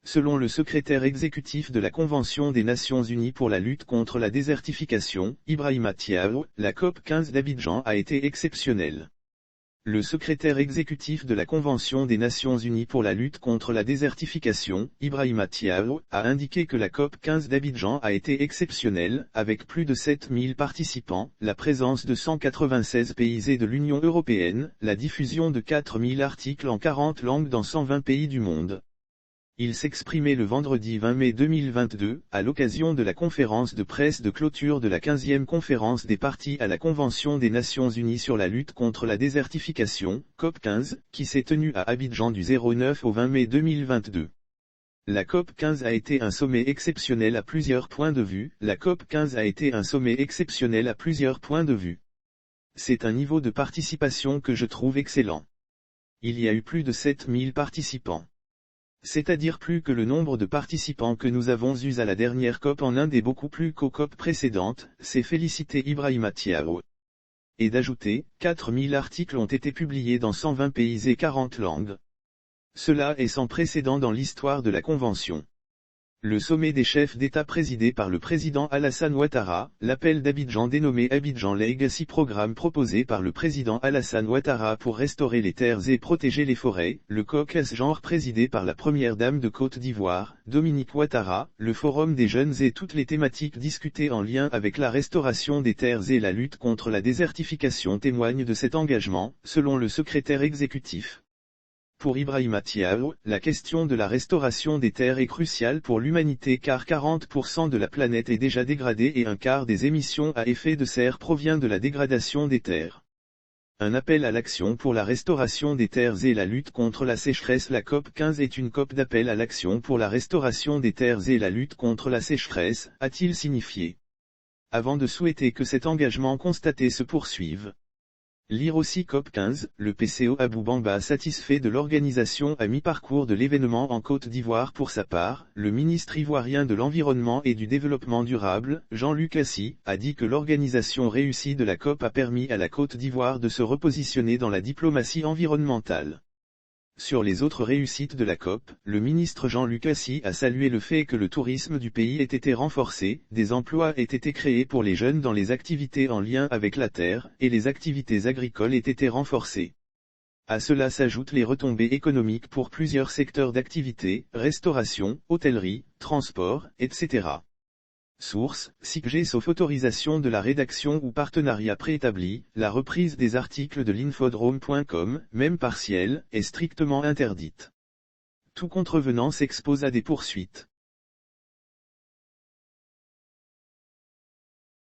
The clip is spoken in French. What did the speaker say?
Selon le secrétaire exécutif de la Convention des Nations Unies pour la lutte contre la désertification, Ibrahima Thiaw, la COP 15 d'Abidjan a été exceptionnelle. Le secrétaire exécutif de la Convention des Nations Unies pour la lutte contre la désertification, Ibrahima Thiaw, a indiqué que la COP 15 d'Abidjan a été exceptionnelle, avec plus de 7000 participants, la présence de 196 pays et de l'Union européenne, la diffusion de 4000 articles en 40 langues dans 120 pays du monde. Il s'exprimait le vendredi 20 mai 2022, à l'occasion de la conférence de presse de clôture de la 15e conférence des parties à la Convention des Nations Unies sur la lutte contre la désertification, COP 15, qui s'est tenue à Abidjan du 09 au 20 mai 2022. La COP 15 a été un sommet exceptionnel à plusieurs points de vue, C'est un niveau de participation que je trouve excellent. Il y a eu plus de 7000 participants. C'est-à-dire plus que le nombre de participants que nous avons eus à la dernière COP en Inde et beaucoup plus qu'aux COP précédentes, s'est félicité Ibrahima Thiaw. Et d'ajouter, 4000 articles ont été publiés dans 120 pays et 40 langues. Cela est sans précédent dans l'histoire de la Convention. Le sommet des chefs d'État présidé par le président Alassane Ouattara, l'appel d'Abidjan dénommé Abidjan Legacy Programme proposé par le président Alassane Ouattara pour restaurer les terres et protéger les forêts, le caucus genre présidé par la première dame de Côte d'Ivoire, Dominique Ouattara, le forum des jeunes et toutes les thématiques discutées en lien avec la restauration des terres et la lutte contre la désertification témoignent de cet engagement, selon le secrétaire exécutif. Pour Ibrahima Thiaw, la question de la restauration des terres est cruciale pour l'humanité car 40% de la planète est déjà dégradée et un quart des émissions à effet de serre provient de la dégradation des terres. Un appel à l'action pour la restauration des terres et la lutte contre la sécheresse. La COP 15 est une COP d'appel à l'action pour la restauration des terres et la lutte contre la sécheresse, a-t-il signifié. Avant de souhaiter que cet engagement constaté se poursuive. Lire aussi COP 15, le PCO Abou Bamba satisfait de l'organisation à mi-parcours de l'événement en Côte d'Ivoire. Pour sa part, le ministre ivoirien de l'Environnement et du Développement durable, Jean-Luc Assy, a dit que l'organisation réussie de la COP a permis à la Côte d'Ivoire de se repositionner dans la diplomatie environnementale. Sur les autres réussites de la COP, le ministre Jean-Luc Assy a salué le fait que le tourisme du pays ait été renforcé, des emplois aient été créés pour les jeunes dans les activités en lien avec la terre, et les activités agricoles aient été renforcées. À cela s'ajoutent les retombées économiques pour plusieurs secteurs d'activité, restauration, hôtellerie, transport, etc. Source, SICG sauf autorisation de la rédaction ou partenariat préétabli, la reprise des articles de l'infodrome.com, même partielle, est strictement interdite. Tout contrevenant s'expose à des poursuites.